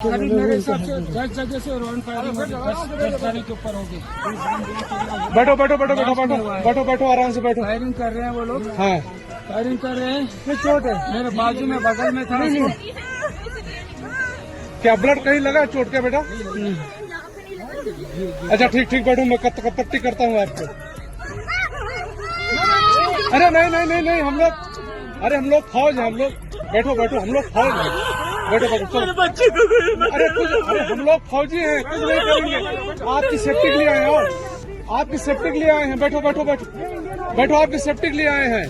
करीब मेरे हिसाब से 10 जगह से रॉन फायरिंग होगी, 10 जगह के ऊपर होगी। बैठो बैठो बैठो बैठो बैठो बैठो बैठो आराम से बैठो। फायरिंग कर रहे हैं वो लोग, हाँ फायरिंग कर रहे हैं। ये चोट है मेरे बाजू में बगल में था। क्या ब्लड कहीं लगा चोट के बेटा? अच्छा ठीक ठीक बैठो, मैं पट्टी करता हूँ आपको। अरे नहीं नहीं नहीं नहीं हम लोग, अरे हम लोग फौज है, हम लोग बैठो बैठो, हम लोग फौज है, बैठो बैठो चलो। अरे हम लोग फौजी हैं, कुछ नहीं करेंगे, आपकी सेफ्टी के लिए आए हैं, और आपकी सेफ्टी के लिए आए हैं। बैठो बैठो बैठो बैठो, आपकी सेफ्टी के लिए आए हैं।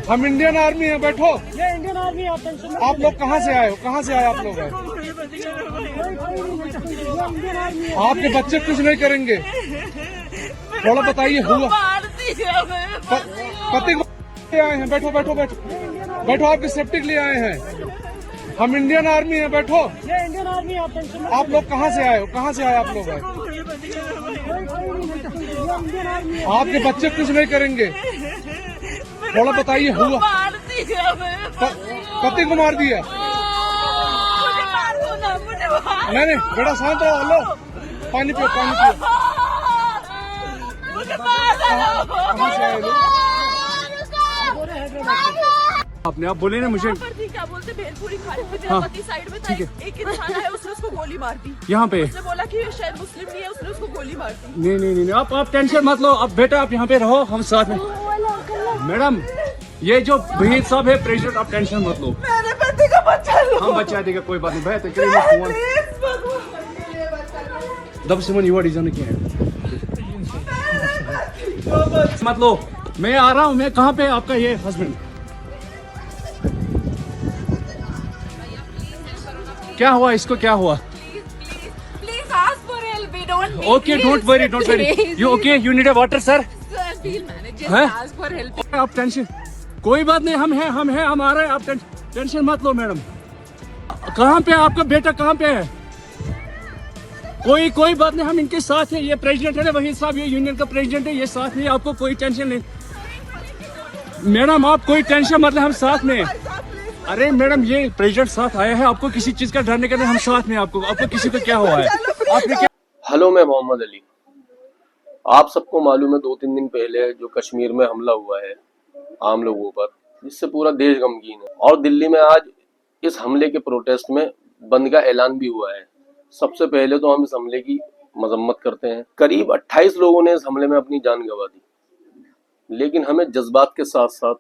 हम इंडियन आर्मी हैं, बैठो। ये इंडियन आर्मी है। आप लोग कहाँ से आए हो, कहाँ से आए आप लोग? आपके बच्चे कुछ नहीं करेंगे, थोड़ा बताइए। हुआ पति को आए हैं, बैठो बैठो बैठो बैठो, आपकी सेफ्टी के लिए आए हैं। हम इंडियन आर्मी हैं, बैठो। ये इंडियन आर्मी है। आप लोग कहाँ से आए हो, कहाँ से आए आप लोग? आपके बच्चे कुछ नहीं करेंगे, थोड़ा बताइए। हुआ पति को मार दिया? नहीं नहीं बेटा शांत रहो। हेलो पानी पियो, पानी पियो। कहाँ से आए लोग? आपने आप बोले ना मुझे क्या बोलते भेलपुरी खाने साइड में था, एक इंसान है उसने उसको गोली मार दी। यहाँ पे उसने बोला कि शायद मुस्लिम नहीं है, उसने उसको गोली मार दी। नहीं नहीं नहीं आप टेंशन मत लो। अब बेटा आप यहाँ पे रहो, हम साथ में। मैडम ये जो भहीर साहब है प्रेसिडेंट, आप टेंशन मत लो, मेरे पति का बच्चा लो। हम बचा देगा, कोई बात नहीं। बेहतर दब से मन युवा डिजाइन किया है, मत लो। मैं आ रहा हूँ। मैं कहाँ पे आपका ये हस्बैंड? क्या हुआ इसको, क्या हुआ? Please ask for help. We don't need okay don't worry don't worry, you okay, you need a water sir? We'll manage. Just हैं? ask for help. आप टेंशन, कोई बात नहीं, हम हैं हम आ रहे हैं। आप टेंशन मत लो मैडम। कहाँ पे आपका बेटा, कहाँ पे है? कोई बात नहीं, हम इनके साथ हैं। ये प्रेसिडेंट है ना वही साहब, ये यूनियन का प्रेसिडेंट है, ये साथ में, आपको कोई टेंशन नहीं। मैडम आप कोई टेंशन मत ले, हम साथ में। अरे मैडम ये प्रेसिडेंट साथ आया है, आपको किसी चीज का डरने का नहीं, हम साथ में। आपको किसी को क्या हुआ है? आपने क्या? हेलो, मैं मोहम्मद अली। आप सबको मालूम है 2-3 दिन पहले जो कश्मीर में हमला हुआ है आम लोगों पर, जिससे पूरा देश गमगीन है। और दिल्ली में आज इस हमले के प्रोटेस्ट में बंद का ऐलान भी हुआ है। सबसे पहले तो हम इस हमले की मजम्मत करते हैं। करीब 28 लोगों ने इस हमले में अपनी जान गंवा दी, लेकिन हमें जज्बात के साथ साथ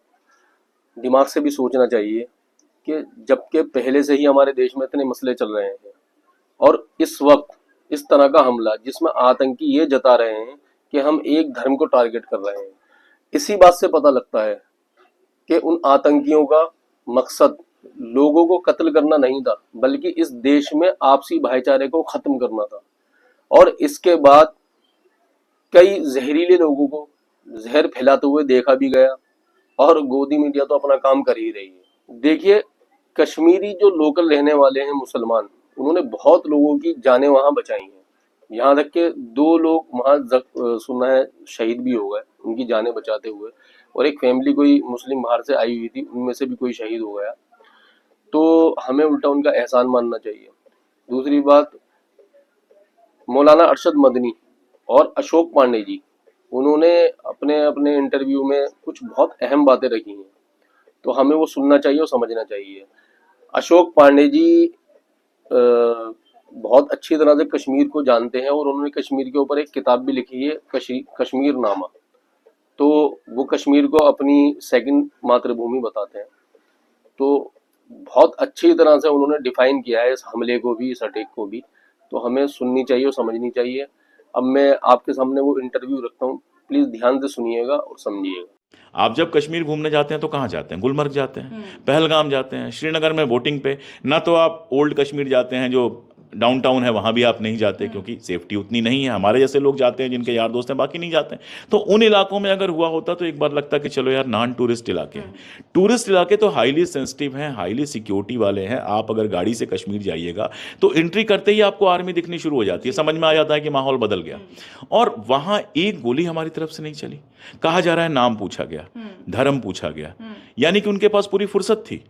दिमाग से भी सोचना चाहिए कि जबकि पहले से ही हमारे देश में इतने मसले चल रहे हैं, और इस वक्त इस तरह का हमला जिसमें आतंकी ये जता रहे हैं कि हम एक धर्म को टारगेट कर रहे हैं। इसी बात से पता लगता है कि उन आतंकियों का मकसद लोगों को कत्ल करना नहीं था, बल्कि इस देश में आपसी भाईचारे को खत्म करना था। और इसके बाद कई जहरीले लोगों को जहर फैलाते हुए देखा भी गया, और गोदी मीडिया तो अपना काम कर ही रही है। देखिए, कश्मीरी जो लोकल रहने वाले हैं मुसलमान, उन्होंने बहुत लोगों की जानें वहां बचाई हैं। यहाँ तक के 2 लोग वहां सुना है शहीद भी हो गए उनकी जानें बचाते हुए, और एक फैमिली कोई मुस्लिम बाहर से आई हुई थी, उनमें से भी कोई शहीद हो गया। तो हमें उल्टा उनका एहसान मानना चाहिए। दूसरी बात, मौलाना अरशद मदनी और अशोक पांडे जी, उन्होंने अपने अपने इंटरव्यू में कुछ बहुत अहम बातें रखी हैं, तो हमें वो सुनना चाहिए और समझना चाहिए। अशोक पांडे जी बहुत अच्छी तरह से कश्मीर को जानते हैं, और उन्होंने कश्मीर के ऊपर एक किताब भी लिखी है, कश्मीर नामा। तो वो कश्मीर को अपनी सेकंड मातृभूमि बताते हैं। तो बहुत अच्छी तरह से उन्होंने डिफाइन किया है इस हमले को भी, इस अटैक को भी। तो हमें सुननी चाहिए और समझनी चाहिए। अब मैं आपके सामने वो इंटरव्यू रखता हूँ, प्लीज ध्यान से सुनिएगा और समझिएगा। आप जब कश्मीर घूमने जाते हैं तो कहाँ जाते हैं? गुलमर्ग जाते हैं, पहलगाम जाते हैं, श्रीनगर में बोटिंग पे। ना तो आप ओल्ड कश्मीर जाते हैं जो डाउनटाउन है, वहाँ भी आप नहीं जाते क्योंकि सेफ्टी उतनी नहीं है। हमारे जैसे लोग जाते हैं जिनके यार दोस्त हैं, बाकी नहीं जाते हैं। तो उन इलाकों में अगर हुआ होता तो एक बार लगता कि चलो यार नॉन टूरिस्ट इलाके हैं। टूरिस्ट इलाके तो हाईली सेंसिटिव हैं, हाईली सिक्योरिटी वाले हैं। आप अगर गाड़ी से कश्मीर जाइएगा तो एंट्री करते ही आपको आर्मी दिखनी शुरू हो जाती है, समझ में आ जाता है कि माहौल बदल गया। और वहाँ एक गोली हमारी तरफ से नहीं चली। कहा जा रहा है नाम पूछा गया, धर्म पूछा गया, यानी कि उनके पास पूरी फुर्सत थी।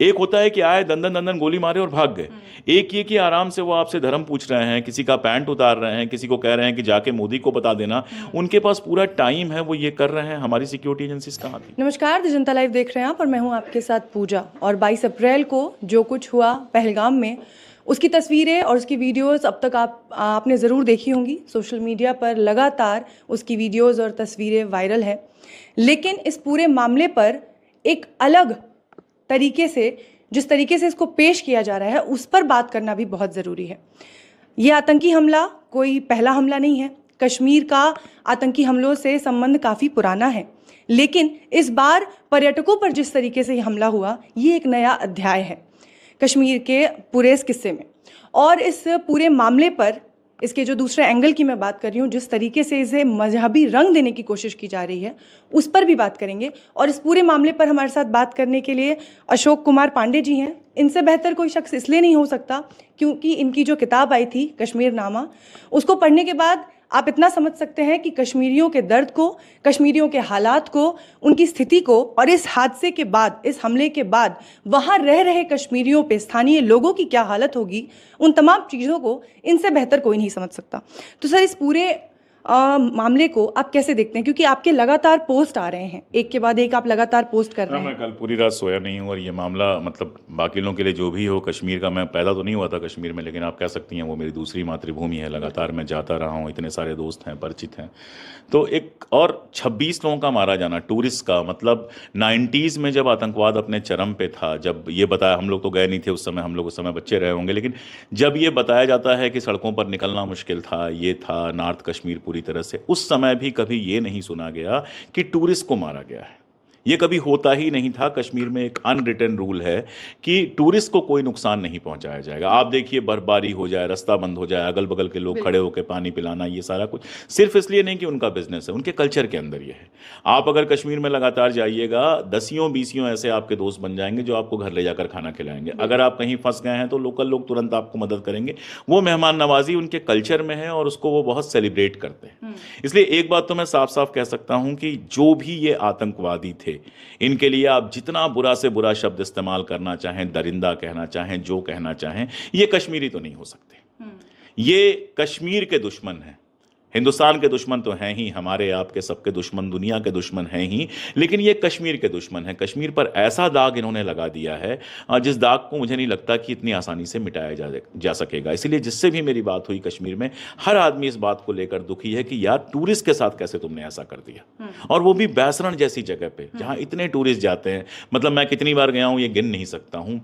एक होता है कि आए दंदन दंदन गोली मारे और भाग गए, एक ये कि आराम से वो आपसे धर्म पूछ रहे हैं, किसी का पैंट उतार रहे हैं, किसी को कह रहे हैं कि जाके मोदी को बता देना, उनके पास पूरा टाइम है, वो ये कर रहे हैं। हमारी सिक्योरिटी एजेंसीज कहाँ थी? नमस्कार, द जनता लाइव देख रहे हैं आप और मैं हूं आपके साथ पूजा। और 22 अप्रैल को जो कुछ हुआ पहलगाम में, उसकी तस्वीरें और उसकी वीडियोस अब तक आपने ज़रूर देखी होंगी। सोशल मीडिया पर लगातार उसकी वीडियोस और तस्वीरें वायरल है, लेकिन इस पूरे मामले पर एक अलग तरीके से, जिस तरीके से इसको पेश किया जा रहा है, उस पर बात करना भी बहुत ज़रूरी है। ये आतंकी हमला कोई पहला हमला नहीं है। कश्मीर का आतंकी हमलों से संबंध काफ़ी पुराना है, लेकिन इस बार पर्यटकों पर जिस तरीके से ये हमला हुआ, ये एक नया अध्याय है कश्मीर के पूरे इस किस्से में। और इस पूरे मामले पर, इसके जो दूसरे एंगल की मैं बात कर रही हूँ, जिस तरीके से इसे मजहबी रंग देने की कोशिश की जा रही है, उस पर भी बात करेंगे। और इस पूरे मामले पर हमारे साथ बात करने के लिए अशोक कुमार पांडे जी हैं। इनसे बेहतर कोई शख्स इसलिए नहीं हो सकता क्योंकि इनकी जो किताब आई थी कश्मीरनामा, उसको पढ़ने के बाद आप इतना समझ सकते हैं कि कश्मीरियों के दर्द को, कश्मीरियों के हालात को, उनकी स्थिति को, और इस हादसे के बाद, इस हमले के बाद वहाँ रह रहे कश्मीरियों पे, स्थानीय लोगों की क्या हालत होगी, उन तमाम चीज़ों को इनसे बेहतर कोई नहीं समझ सकता। तो सर, इस पूरे मामले को आप कैसे देखते हैं? क्योंकि आपके लगातार पोस्ट आ रहे हैं, एक के बाद एक आप लगातार पोस्ट कर रहे हैं। मैं कल पूरी रात सोया नहीं हूँ और ये मामला, मतलब बाकी लोगों के लिए जो भी हो, कश्मीर का, मैं पैदा तो नहीं हुआ था कश्मीर में, लेकिन आप कह सकती हैं वो मेरी दूसरी मातृभूमि है। लगातार मैं जाता रहा हूँ, इतने सारे दोस्त हैं, परिचित हैं। तो एक और 26 लोगों का मारा जाना, टूरिस्ट का, मतलब 90s में जब आतंकवाद अपने चरम पे था, जब ये बताया, हम लोग तो गए नहीं थे उस समय, हम लोग उस समय बच्चे रहे होंगे, लेकिन जब ये बताया जाता है कि सड़कों पर निकलना मुश्किल था, ये था नॉर्थ कश्मीर पूरी तरह से, उस समय भी कभी ये नहीं सुना गया कि टूरिस्ट को मारा गया है। ये कभी होता ही नहीं था। कश्मीर में एक अनरिटन रूल है कि टूरिस्ट को कोई नुकसान नहीं पहुंचाया जाएगा। आप देखिए, बर्फबारी हो जाए, रास्ता बंद हो जाए, अगल बगल के लोग खड़े होकर पानी पिलाना, ये सारा कुछ सिर्फ इसलिए नहीं कि उनका बिजनेस है, उनके कल्चर के अंदर ये है। आप अगर कश्मीर में लगातार जाइएगा, 10-20 ऐसे आपके दोस्त बन जाएंगे जो आपको घर ले जाकर खाना खिलाएंगे। अगर आप कहीं फंस गए हैं तो लोकल लोग तुरंत आपको मदद करेंगे। वो मेहमान नवाजी उनके कल्चर में है और उसको वो बहुत सेलिब्रेट करते हैं। इसलिए एक बात तो मैं साफ साफ कह सकता हूं कि जो भी ये आतंकवादी थे, इनके लिए आप जितना बुरा से बुरा शब्द इस्तेमाल करना चाहें, दरिंदा कहना चाहें, जो कहना चाहें, ये कश्मीरी तो नहीं हो सकते। ये कश्मीर के दुश्मन हैं। हिंदुस्तान के दुश्मन तो हैं ही, हमारे आपके सबके दुश्मन, दुनिया के दुश्मन हैं ही, लेकिन ये कश्मीर के दुश्मन हैं। कश्मीर पर ऐसा दाग इन्होंने लगा दिया है जिस दाग को मुझे नहीं लगता कि इतनी आसानी से मिटाया जा सकेगा। इसीलिए जिससे भी मेरी बात हुई कश्मीर में, हर आदमी इस बात को लेकर दुखी है कि यार, टूरिस्ट के साथ कैसे तुमने ऐसा कर दिया, और वो भी बैसरण जैसी जगह पे जहाँ इतने टूरिस्ट जाते हैं। मतलब मैं कितनी बार गया हूँ ये गिन नहीं सकता हूँ।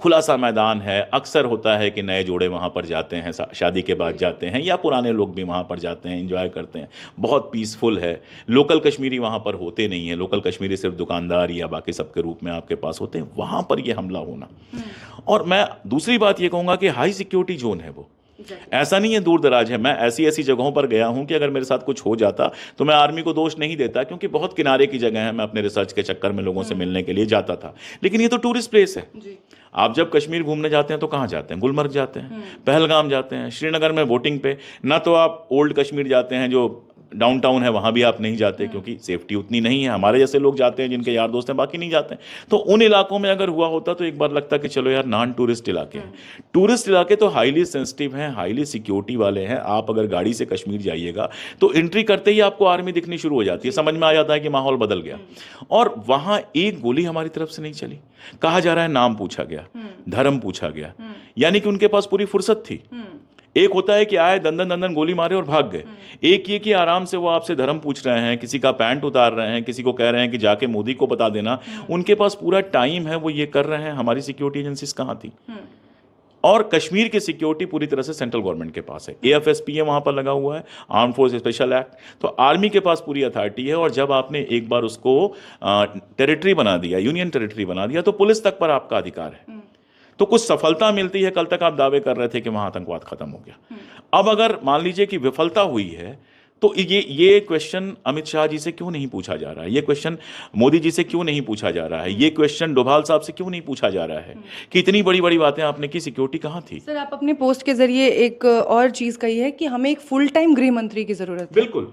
खुला सा मैदान है, अक्सर होता है कि नए जोड़े वहाँ पर जाते हैं, शादी के बाद जाते हैं, या पुराने लोग भी वहाँ पर जाते हैं, एंजॉय करते हैं। बहुत पीसफुल है। लोकल कश्मीरी वहाँ पर होते नहीं है। लोकल कश्मीरी सिर्फ दुकानदार या बाकी सबके रूप में आपके पास होते हैं। वहाँ पर ये हमला होना, और मैं दूसरी बात ये कहूँगा कि हाई सिक्योरिटी जोन है वो, ऐसा नहीं है दूर दराज है। मैं ऐसी जगहों पर गया हूं कि अगर मेरे साथ कुछ हो जाता तो मैं आर्मी को दोष नहीं देता, क्योंकि बहुत किनारे की जगह है। मैं अपने रिसर्च के चक्कर में लोगों से मिलने के लिए जाता था, लेकिन ये तो टूरिस्ट प्लेस है। आप जब कश्मीर घूमने जाते हैं तो कहाँ जाते हैं? गुलमर्ग जाते हैं, पहलगाम जाते हैं, श्रीनगर में वोटिंग पे। ना तो आप ओल्ड कश्मीर जाते हैं जो डाउनटाउन है, वहाँ भी आप नहीं जाते क्योंकि सेफ्टी उतनी नहीं है। हमारे जैसे लोग जाते हैं जिनके यार दोस्त हैं, बाकी नहीं जाते हैं। तो उन इलाकों में अगर हुआ होता तो एक बार लगता कि चलो यार, नॉन टूरिस्ट इलाके हैं। टूरिस्ट इलाके तो हाईली सेंसिटिव हैं, हाईली सिक्योरिटी वाले हैं। आप अगर गाड़ी से कश्मीर जाइएगा तो एंट्री करते ही आपको आर्मी दिखनी शुरू हो जाती है। समझ में आ जाता है कि माहौल बदल गया। और वहाँ एक गोली हमारी तरफ से नहीं चली। कहा जा रहा है नाम पूछा गया, धर्म पूछा गया, यानी कि उनके पास पूरी फुर्सत थी। एक होता है कि आए दंदन दंदन गोली मारे और भाग गए, एक ये कि आराम से वो आपसे धर्म पूछ रहे हैं, किसी का पैंट उतार रहे हैं, किसी को कह रहे हैं कि जाके मोदी को बता देना, उनके पास पूरा टाइम है, वो ये कर रहे हैं। हमारी सिक्योरिटी एजेंसीज कहाँ थी? और कश्मीर की सिक्योरिटी पूरी तरह से सेंट्रल गवर्नमेंट के पास है। AFSPA वहाँ पर लगा हुआ है, आर्म फोर्स स्पेशल एक्ट, तो आर्मी के पास पूरी अथॉरिटी है। और जब आपने एक बार उसको टेरिटरी बना दिया, यूनियन टेरिटरी बना दिया, तो पुलिस तक पर आपका अधिकार है। तो कुछ सफलता मिलती है। कल तक आप दावे कर रहे थे कि वहाँ आतंकवाद खत्म हो गया। अब अगर मान लीजिए कि विफलता हुई है, तो ये क्वेश्चन अमित शाह जी से क्यों नहीं पूछा जा रहा है? ये क्वेश्चन मोदी जी से क्यों नहीं पूछा जा रहा है? ये क्वेश्चन डोभाल साहब से क्यों नहीं पूछा जा रहा है कि इतनी बड़ी बड़ी बातें आपने की, सिक्योरिटी कहाँ थी? सर, आप अपने पोस्ट के जरिए एक और चीज कही है कि हमें एक फुल टाइम गृह मंत्री की जरूरत है। बिल्कुल,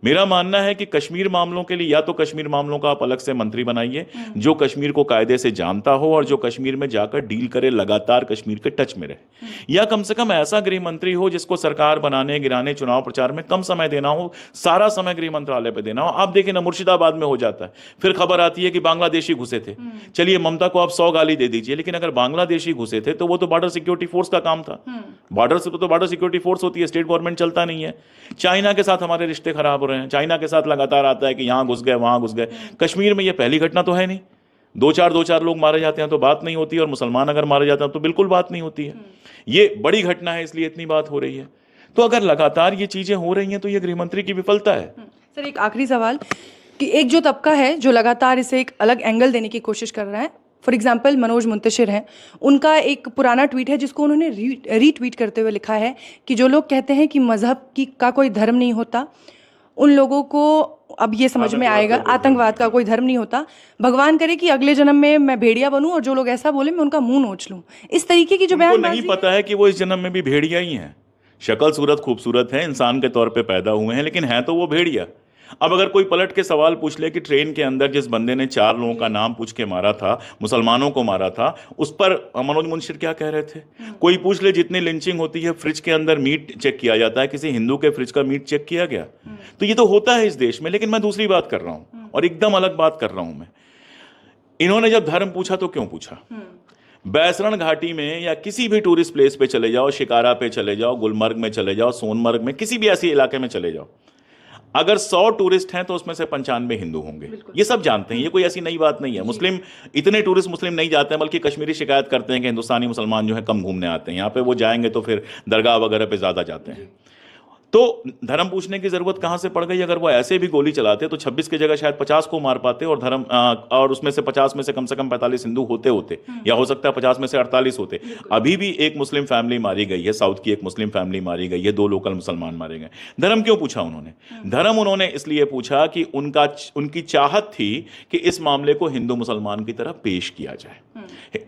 मेरा मानना है कि कश्मीर मामलों के लिए या तो कश्मीर मामलों का आप अलग से मंत्री बनाइए जो कश्मीर को कायदे से जानता हो और जो कश्मीर में जाकर डील करे, लगातार कश्मीर के टच में रहे, या कम से कम ऐसा गृह मंत्री हो जिसको सरकार बनाने, गिराने, चुनाव प्रचार में कम समय देना हो, सारा समय गृह मंत्रालय पे देना हो। आप देखिए ना, मुर्शिदाबाद में हो जाता है, फिर खबर आती है कि बांग्लादेशी घुसे थे। चलिए ममता को आप 100 गाली दे दीजिए, लेकिन अगर बांग्लादेशी घुसे थे तो वो तो बॉर्डर सिक्योरिटी फोर्स का काम था। बॉर्डर से तो बॉर्डर सिक्योरिटी फोर्स होती है, स्टेट गवर्नमेंट चलता नहीं है। चाइना के साथ हमारे रिश्ते खराब हो रहे हैं, चाइना के साथ लगातार आता है कि यहां घुस गए, वहां घुस गए। कश्मीर में ये पहली घटना तो है नहीं। दो चार लोग मारे जाते हैं तो बात नहीं होती, और मुसलमान अगर मारे जाते हैं तो बिल्कुल बात नहीं होती है। ये बड़ी घटना है, इसलिए इतनी बात हो रही है। तो अगर लगातार ये चीजें हो रही हैं तो ये गृहमंत्री की विफलता है। सर, एक आखिरी सवाल कि एक जो तबका है जो लगातार इसे एक अलग एंगल देने की कोशिश कर रहा है, फॉर एग्जाम्पल मनोज मुंतशिर हैं, उनका एक पुराना ट्वीट है जिसको उन्होंने रीट्वीट करते हुए लिखा है कि जो लोग कहते हैं कि मजहब का कोई धर्म नहीं होता, उन लोगों को अब ये समझ में आएगा आतंकवाद का कोई धर्म नहीं होता। भगवान करे कि अगले जन्म में मैं भेड़िया बनूं और जो लोग ऐसा बोले मैं उनका मुंह नोच लूं। इस तरीके की जो बयानबाजी नहीं पता है कि वो इस जन्म में भी भेड़िया ही हैं। शक्ल सूरत खूबसूरत है, इंसान के तौर पे पैदा हुए हैं, लेकिन है तो वो भेड़िया। अब अगर कोई पलट के सवाल पूछ ले कि ट्रेन के अंदर जिस बंदे ने 4 लोगों का नाम पूछ के मारा था, मुसलमानों को मारा था, उस पर मनोज मुंशिर क्या कह रहे थे? कोई पूछ ले जितनी लिंचिंग होती है, फ्रिज के अंदर मीट चेक किया जाता है, किसी हिंदू के फ्रिज का मीट चेक किया गया? तो ये तो होता है इस देश में। लेकिन मैं दूसरी बात कर रहा हूं और एकदम अलग बात कर रहा हूं मैं। इन्होंने जब धर्म पूछा तो क्यों पूछा? बैसरण घाटी में या किसी भी टूरिस्ट प्लेस पे चले जाओ, शिकारा पे चले जाओ, गुलमर्ग में चले जाओ, सोनमर्ग में, किसी भी ऐसे इलाके में चले जाओ, अगर 100 टूरिस्ट हैं तो उसमें से 95 हिंदू होंगे। ये सब जानते हैं, ये कोई ऐसी नई बात नहीं है। मुस्लिम, इतने टूरिस्ट मुस्लिम नहीं जाते हैं, बल्कि कश्मीरी शिकायत करते हैं कि हिंदुस्तानी मुसलमान जो है कम घूमने आते हैं यहाँ पे। वो जाएंगे तो फिर दरगाह वगैरह पे ज्यादा जाते हैं। तो धर्म पूछने की जरूरत कहां से पड़ गई? अगर वो ऐसे भी गोली चलाते तो 26 की जगह शायद 50 को मार पाते, और धर्म और उसमें से 50 में से कम 45 हिंदू होते या हो सकता है 50 में से 48 होते। अभी भी एक मुस्लिम फैमिली मारी गई है, साउथ की एक मुस्लिम फैमिली मारी गई है, 2 लोकल मुसलमान मारे गए। धर्म क्यों पूछा उन्होंने? धर्म उन्होंने इसलिए पूछा कि उनकी चाहत थी कि इस मामले को हिंदू मुसलमान की तरह पेश किया जाए।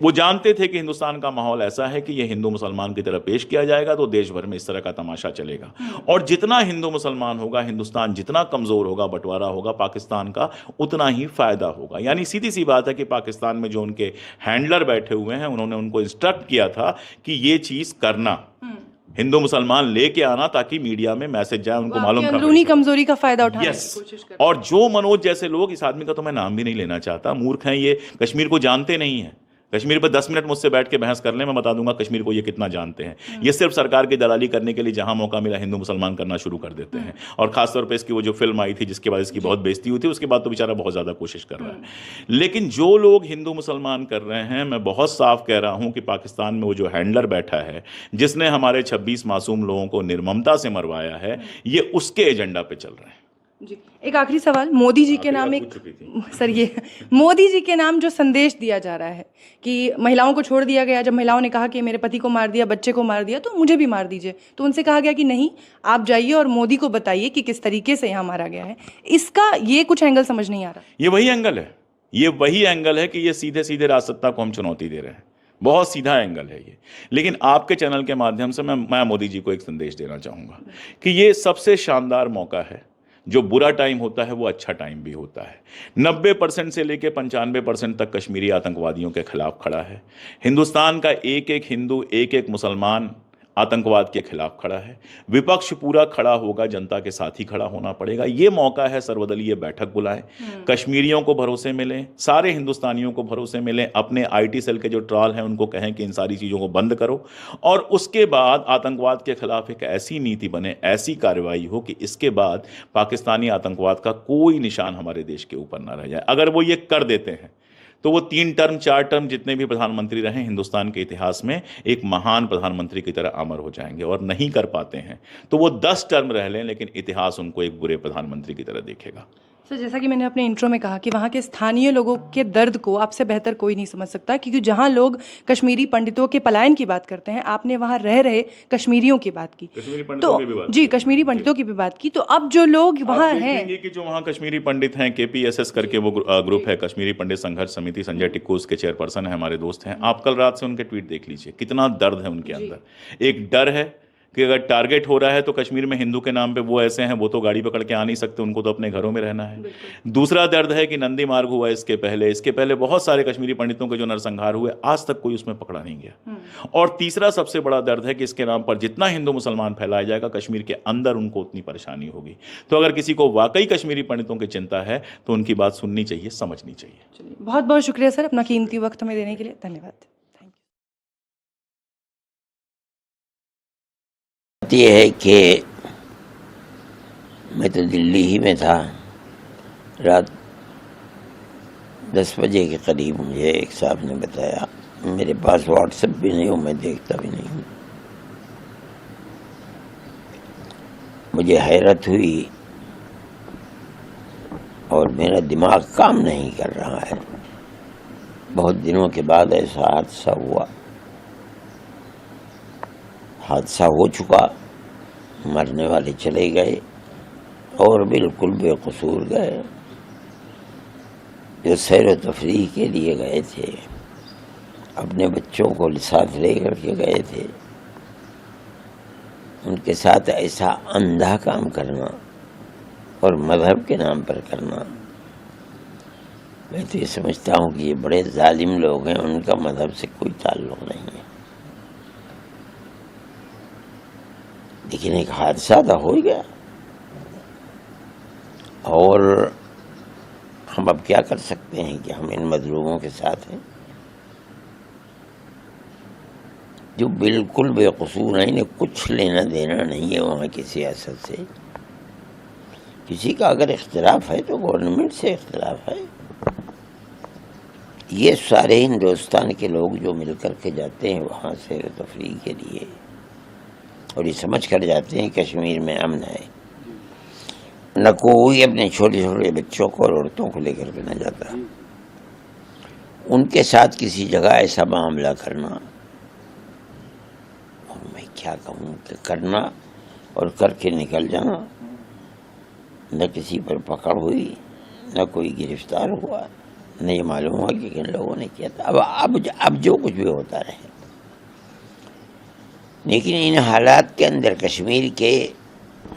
वो जानते थे कि हिंदुस्तान का माहौल ऐसा है कि यह हिंदू मुसलमान की तरह पेश किया जाएगा तो देश भर में इस तरह का तमाशा चलेगा, और जितना हिंदू मुसलमान होगा, हिंदुस्तान जितना कमजोर होगा, बंटवारा होगा पाकिस्तान का, उतना ही फायदा होगा। यानी सीधी सी बात है कि पाकिस्तान में जो उनके हैंडलर बैठे हुए हैं, उन्होंने उनको इंस्ट्रक्ट किया था कि ये चीज करना, हिंदू मुसलमान लेके आना, ताकि मीडिया में मैसेज जाए, उनको मालूम कर अंदरूनी कमजोरी का फायदा उठाने की कोशिश कर। और जो मनोज जैसे लोग, इस आदमी का तो मैं नाम भी नहीं लेना चाहता, मूर्ख हैं ये, कश्मीर को जानते नहीं है। कश्मीर पर 10 मिनट मुझसे बैठ के बहस कर लें, मैं बता दूंगा कश्मीर को ये कितना जानते हैं। ये सिर्फ सरकार की दलाली करने के लिए जहां मौका मिला हिंदू मुसलमान करना शुरू कर देते हैं। और खासतौर पे इसकी वो जो फिल्म आई थी जिसके बाद इसकी बहुत बेइज्जती हुई थी, उसके बाद तो बेचारा बहुत ज्यादा कोशिश कर रहा है। लेकिन जो लोग हिंदू मुसलमान कर रहे हैं, मैं बहुत साफ कह रहा हूं कि पाकिस्तान में वो जो हैंडलर बैठा है, जिसने हमारे 26 मासूम लोगों को निर्ममता से मरवाया है, ये उसके एजेंडा पे चल रहे हैं। जी, एक आखिरी सवाल, मोदी जी के नाम सर, ये मोदी जी के नाम जो संदेश दिया जा रहा है कि महिलाओं को छोड़ दिया गया, जब महिलाओं ने कहा कि मेरे पति को मार दिया, बच्चे को मार दिया, तो मुझे भी मार दीजिए, तो उनसे कहा गया कि नहीं, आप जाइए और मोदी को बताइए कि किस तरीके से यहाँ मारा गया है। इसका ये कुछ एंगल समझ नहीं आ रहा। ये वही एंगल है, ये वही एंगल है कि ये सीधे सीधे राजसत्ता को हम चुनौती दे रहे हैं। बहुत सीधा एंगल है ये। लेकिन आपके चैनल के माध्यम से मैं मोदी जी को एक संदेश देना चाहूँगा कि ये सबसे शानदार मौका है। जो बुरा टाइम होता है वो अच्छा टाइम भी होता है। 90% से लेकर 95% तक कश्मीरी आतंकवादियों के खिलाफ खड़ा है। हिंदुस्तान का एक एक हिंदू, एक एक मुसलमान आतंकवाद के खिलाफ खड़ा है। विपक्ष पूरा खड़ा होगा, जनता के साथ ही खड़ा होना पड़ेगा। ये मौका है, सर्वदलीय बैठक बुलाएं, कश्मीरियों को भरोसे मिलें, सारे हिंदुस्तानियों को भरोसे मिलें, अपने IT सेल के जो ट्रॉल हैं उनको कहें कि इन सारी चीज़ों को बंद करो, और उसके बाद आतंकवाद के खिलाफ एक ऐसी नीति बने, ऐसी कार्रवाई हो कि इसके बाद पाकिस्तानी आतंकवाद का कोई निशान हमारे देश के ऊपर ना रह जाए। अगर वो ये कर देते हैं तो वो 3 टर्म 4 टर्म जितने भी प्रधानमंत्री रहे हिंदुस्तान के इतिहास में एक महान प्रधानमंत्री की तरह अमर हो जाएंगे। और नहीं कर पाते हैं तो वो 10 टर्म रह लें, लेकिन इतिहास उनको एक बुरे प्रधानमंत्री की तरह देखेगा। सर, जैसा कि मैंने अपने इंट्रो में कहा कि वहाँ के स्थानीय लोगों के दर्द को आपसे बेहतर कोई नहीं समझ सकता, क्योंकि जहाँ लोग कश्मीरी पंडितों के पलायन की बात करते हैं, आपने वहाँ रह रहे कश्मीरियों की बात की, तो जी कश्मीरी पंडितों की भी बात की। तो अब जो लोग वहाँ हैं, कि जो वहाँ कश्मीरी पंडित हैं, KPSS करके वो ग्रुप है, कश्मीरी पंडित संघर्ष समिति, संजय टिक्कू उसके चेयरपर्सन है, हमारे दोस्त हैं। आप कल रात से उनके ट्वीट देख लीजिए, कितना दर्द है उनके अंदर। एक डर है कि अगर टारगेट हो रहा है तो कश्मीर में हिंदू के नाम पे वो ऐसे हैं, वो तो गाड़ी पकड़ के आ नहीं सकते, उनको तो अपने घरों में रहना है। दूसरा दर्द है कि नंदी मार्ग हुआ इसके पहले बहुत सारे कश्मीरी पंडितों के जो नरसंहार हुए, आज तक कोई उसमें पकड़ा नहीं गया। और तीसरा सबसे बड़ा दर्द है कि इसके नाम पर जितना हिंदू मुसलमान फैलाया जाएगा, कश्मीर के अंदर उनको उतनी परेशानी होगी। तो अगर किसी को वाकई कश्मीरी पंडितों की चिंता है तो उनकी बात सुननी चाहिए, समझनी चाहिए। चलिए, बहुत बहुत शुक्रिया सर अपना कीमती वक्त हमें देने के लिए, धन्यवाद। ये है कि मैं तो दिल्ली ही में था, रात 10 बजे के करीब मुझे एक साहब ने बताया, मेरे पास व्हाट्सएप भी नहीं हो, मैं देखता भी नहीं हूँ। मुझे हैरत हुई और मेरा दिमाग काम नहीं कर रहा है। बहुत दिनों के बाद ऐसा हादसा हुआ। हादसा हो चुका, मरने वाले चले गए और बिल्कुल बेकसूर गए। जो सैर व तफरीह के लिए गए थे, अपने बच्चों को साथ लेकर के गए थे, उनके साथ ऐसा अंधा काम करना और मजहब के नाम पर करना, मैं तो ये समझता हूँ कि ये बड़े जालिम लोग हैं, उनका मजहब से कोई ताल्लुक नहीं है। लेकिन एक हादसा तो हो गया और हम अब क्या कर सकते हैं कि हम इन मजलूमों के साथ हैं जो बिल्कुल बेकसूर हैं, इन्हें कुछ लेना देना नहीं है वहाँ की सियासत से। किसी का अगर इख्तिलाफ है तो गवर्नमेंट से इख्तिलाफ है। ये सारे हिंदुस्तान के लोग जो मिलकर के जाते हैं वहाँ से तफरीह के लिए और ये समझ कर जाते हैं कश्मीर में अमन है, न कोई अपने छोटे छोटे बच्चों को और औरतों को लेकर के न जाता। उनके साथ किसी जगह ऐसा मामला करना, और मैं क्या कहूँ कि करना और करके निकल जाना, न किसी पर पकड़ हुई, न कोई गिरफ्तार हुआ, न ये मालूम हुआ कि किन लोगों ने किया था। अब जो कुछ भी होता रहे, लेकिन इन हालात के अंदर कश्मीर के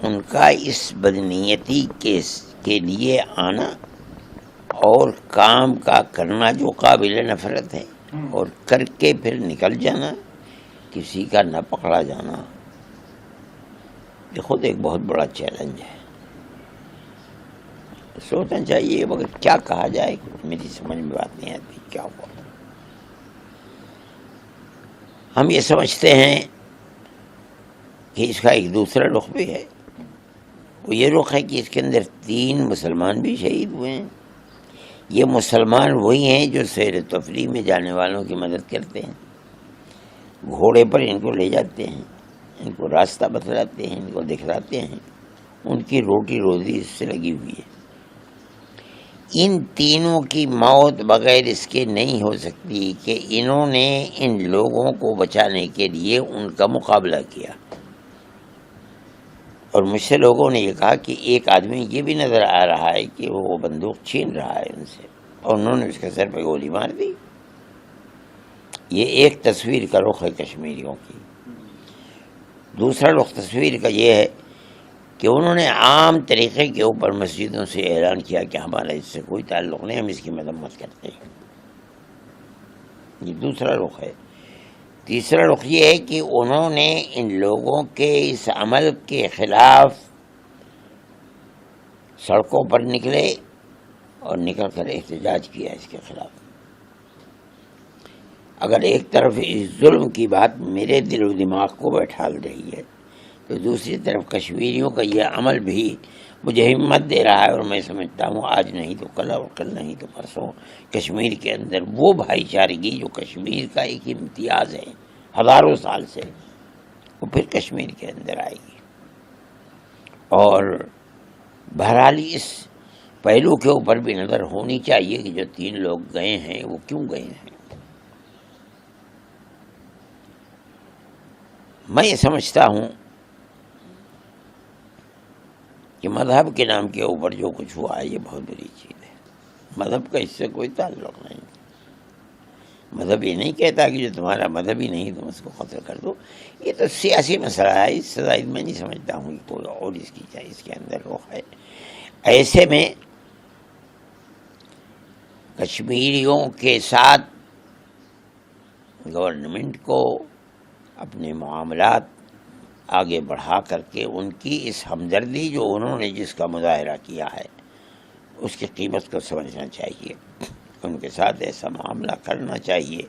उनका इस बदनीयती के लिए आना और काम का करना जो काबिल नफरत है और करके फिर निकल जाना, किसी का न पकड़ा जाना, ये खुद एक बहुत बड़ा चैलेंज है। सोचना चाहिए, मगर क्या कहा जाए, मेरी समझ में बात नहीं आती क्या हुआ। हम ये समझते हैं कि इसका एक दूसरा रुख भी है। वो ये रुख है कि इसके अंदर 3 मुसलमान भी शहीद हुए हैं। ये मुसलमान वही हैं जो सैर तफरीह में जाने वालों की मदद करते हैं, घोड़े पर इनको ले जाते हैं, इनको रास्ता बतलाते हैं, इनको दिखलाते हैं, उनकी रोटी रोजी इससे लगी हुई है। इन तीनों की मौत बगैर इसके नहीं हो सकती कि इन्होंने इन लोगों को बचाने के लिए उनका मुकाबला किया। और मुझसे लोगों ने ये कहा कि एक आदमी ये भी नज़र आ रहा है कि वो बंदूक छीन रहा है उनसे, और उन्होंने उसके सर पे गोली मार दी। ये एक तस्वीर का रुख है कश्मीरियों की। दूसरा रुख तस्वीर का ये है कि उन्होंने आम तरीक़े के ऊपर मस्जिदों से ऐलान किया कि हमारा इससे कोई ताल्लुक़ नहीं, हम इसकी मदम्मत करते हैं। ये दूसरा रुख है। तीसरा रुख ये है कि उन्होंने इन लोगों के इस अमल के ख़िलाफ़ सड़कों पर निकले और निकल कर एहतजाज किया इसके ख़िलाफ़। अगर एक तरफ इस जुल्म की बात मेरे दिल और दिमाग को बैठाल रही है, तो दूसरी तरफ कश्मीरियों का यह अमल भी मुझे हिम्मत दे रहा है। और मैं समझता हूँ आज नहीं तो कल और कल नहीं तो परसों कश्मीर के अंदर वो भाईचारगी जो कश्मीर का एक इम्तियाज़ है हज़ारों साल से, वो फिर कश्मीर के अंदर आएगी। और बहरहाल इस पहलू के ऊपर भी नज़र होनी चाहिए कि जो 3 लोग गए हैं वो क्यों गए हैं। मैं ये समझता हूँ कि मज़हब के नाम के ऊपर जो कुछ हुआ है ये बहुत बुरी चीज़ है। मज़हब का इससे कोई ताल्लुक़ नहीं। मज़हब ये नहीं कहता कि जो तुम्हारा मज़हब ही नहीं तुम उसको कत्ल कर दो। ये तो सियासी मसला है, इस सज़ा मैं नहीं समझता हूँ कि कोई और इसके अंदर वो है। ऐसे में कश्मीरियों के साथ गवर्नमेंट को अपने मामलात आगे बढ़ा करके उनकी इस हमदर्दी जो उन्होंने जिसका मुजाहरा किया है उसकी कीमत को समझना चाहिए। उनके साथ ऐसा मामला करना चाहिए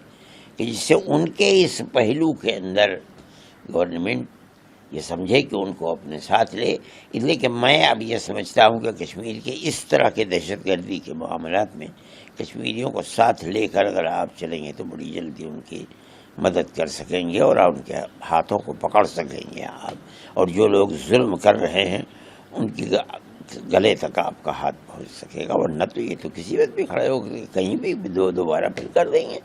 कि जिससे उनके इस पहलू के अंदर गवर्नमेंट ये समझे कि उनको अपने साथ ले। इसलिए कि मैं अब ये समझता हूँ कि कश्मीर के इस तरह के दहशतगर्दी के मामलात में कश्मीरियों को साथ लेकर अगर आप चलेंगे तो बड़ी जल्दी उनकी मदद कर सकेंगे और उनके हाथों को पकड़ सकेंगे आप, और जो लोग जुल्म कर रहे हैं उनकी गले तक आपका हाथ पहुंच सकेगा। वरना तो ये तो किसी वक्त भी खड़े होकर कहीं भी दोबारा फिर कर देंगे।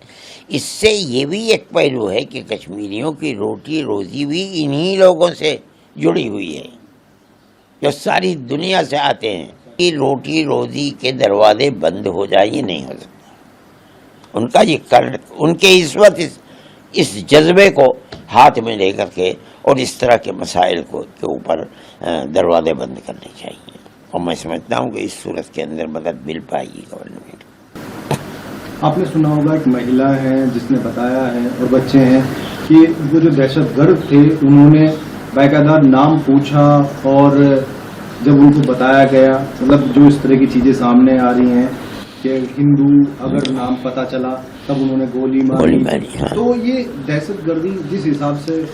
इससे ये भी एक पहलू है कि कश्मीरियों की रोटी रोजी भी इन्हीं लोगों से जुड़ी हुई है जो सारी दुनिया से आते हैं। कि रोटी रोजी के दरवाजे बंद हो जाए ये नहीं हो सकता। उनका ये कर उनके इस वक्त इस जज्बे को हाथ में लेकर के और इस तरह के मसाइल के ऊपर दरवाजे बंद करने चाहिए। और मैं समझता हूँ कि इस सूरत के अंदर मदद मिल पाएगी गवर्नमेंट। आपने सुना होगा एक महिला है जिसने बताया है और बच्चे हैं कि वो जो दहशतगर्द थे उन्होंने बाकायदा नाम पूछा और जब उनको बताया गया, मतलब जो इस तरह की चीजें सामने आ रही हैं कि हिंदू अगर नाम पता चला तब उन्होंने गोली मारी। हाँ। तो ये दहशतगर्दी जिस हिसाब से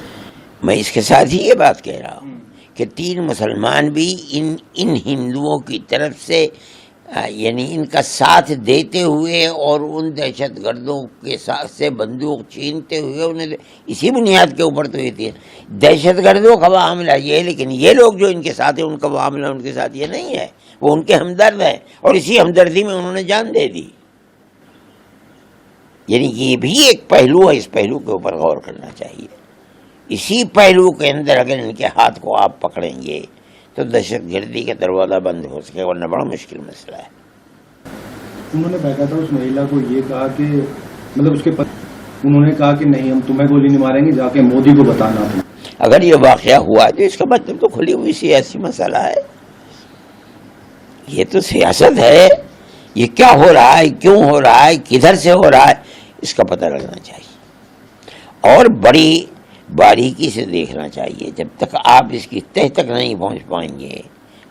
मैं इसके साथ ही ये बात कह रहा हूँ कि 3 मुसलमान भी इन हिंदुओं की तरफ से यानी इनका साथ देते हुए और उन दहशतगर्दों के साथ से बंदूक छीनते हुए उन्हें इसी बुनियाद के ऊपर तो ये थी दहशतगर्दों का मामला ये है। लेकिन ये लोग जो इनके साथ है उनका मामला उनके साथ ये नहीं है, वो उनके हमदर्द है और इसी हमदर्दी में उन्होंने जान दे दी। यानी ये भी एक पहलू है, इस पहलू के ऊपर गौर करना चाहिए। इसी पहलू के अंदर अगर इनके हाथ को आप पकड़ेंगे तो दहशतगर्दी का दरवाज़ा बंद हो सकेगा, वरना बड़ा मुश्किल मसला है। उन्होंने बाकायदा उस महिला को ये कहा कि मतलब उसके उन्होंने कहा कि नहीं हम तुम्हें गोली नहीं मारेंगे, जाके मोदी को बताना तुम। अगर ये वाकया हुआ तो इसका मतलब तो खुली हुई सियासी मसला है। ये तो सियासत है। ये क्या हो रहा है, क्यों हो रहा है, किधर से हो रहा है, इसका पता लगना चाहिए और बड़ी बारीकी से देखना चाहिए। जब तक आप इसकी तह तक नहीं पहुंच पाएंगे,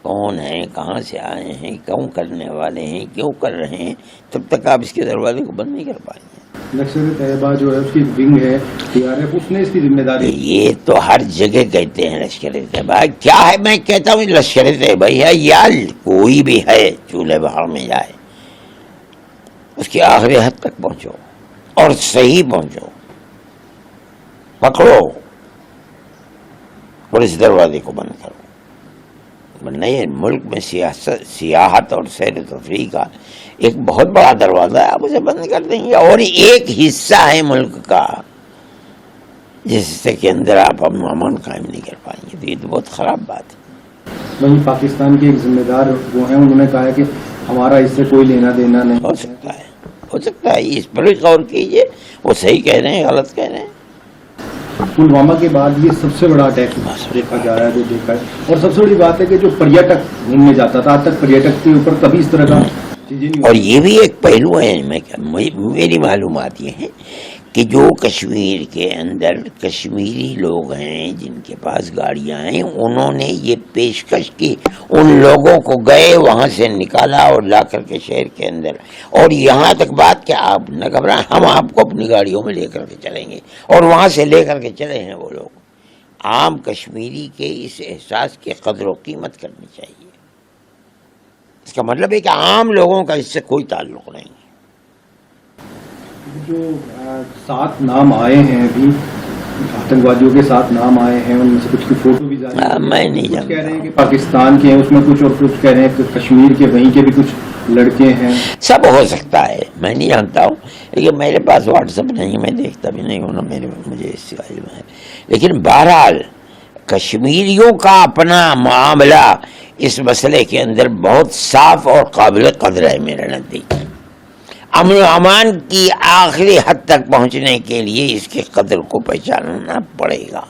कौन है, कहाँ से आए हैं, क्यों करने वाले हैं, क्यों कर रहे हैं, तब तक आप इसके दरवाजे को बंद नहीं कर पाएंगे। लश्कर-ए-तैयबा जो है उसकी विंग है TRF, उसने इसकी जिम्मेदारी। ये तो हर जगह कहते हैं लश्कर-ए-तैयबा। क्या है, मैं कहता हूँ लश्कर-ए-तैयबा है या कोई भी है चूल्हे बहार में जाए, उसकी आखिरी हद तक पहुंचो और सही पहुंचो, पकड़ो और इस दरवाजे को बंद करो। वरना ये मुल्क में सियाहत और सैर तफरीह का एक बहुत बड़ा दरवाज़ा है, आप उसे बंद कर देंगे और एक हिस्सा है मुल्क का जिससे के अंदर आप अमन कायम नहीं कर पाएंगे। तो ये तो बहुत ख़राब बात है। वहीं पाकिस्तान के एक जिम्मेदार वो हैं, उन्होंने कहा है कि हमारा इससे कोई लेना देना नहीं। हो सकता है इस पर भी गौर कीजिए, वो सही कह रहे हैं गलत कह रहे हैं। पुलवामा के बाद ये सबसे बड़ा अटैक देखा जा रहा है, जो देखा है। और सबसे बड़ी बात है कि जो पर्यटक घूमने जाता था, आज तक पर्यटक के ऊपर कभी इस तरह का चीजें नहीं। और ये भी एक पहलू है, मेरी मालूमात ये है कि जो कश्मीर के अंदर कश्मीरी लोग हैं जिनके पास गाड़ियां हैं, उन्होंने ये पेशकश की, उन लोगों को गए वहां से निकाला और ला करके शहर के अंदर, और यहाँ तक बात कि आप न घबराएं, हम आपको अपनी गाड़ियों में लेकर के चलेंगे, और वहां से लेकर के चले हैं वो लोग। आम कश्मीरी के इस एहसास की कदर व कीमत करनी चाहिए। इसका मतलब है कि आम लोगों का इससे कोई ताल्लुक नहीं। जो 7 नाम आए हैं अभी, आतंकवादियों के 7 नाम आए हैं, उनमें से कुछ की फोटो भी जारी है। मैं नहीं जानता। कह रहे हैं कि पाकिस्तान के हैं उसमें कुछ, और कुछ कह रहे हैं कि कश्मीर के वहीं के भी कुछ लड़के हैं। सब हो सकता है, मैं नहीं जानता हूँ, लेकिन मेरे पास व्हाट्सएप नहीं, मैं देखता भी नहीं हूँ ना, मुझे इससे इल्म है। लेकिन बहरहाल कश्मीरियों का अपना मामला इस मसले के अंदर बहुत साफ और काबिल कदर है मेरे नज़दीक। अमन व अमान की आखिरी हद तक पहुंचने के लिए इसके कदर को पहचानना पड़ेगा।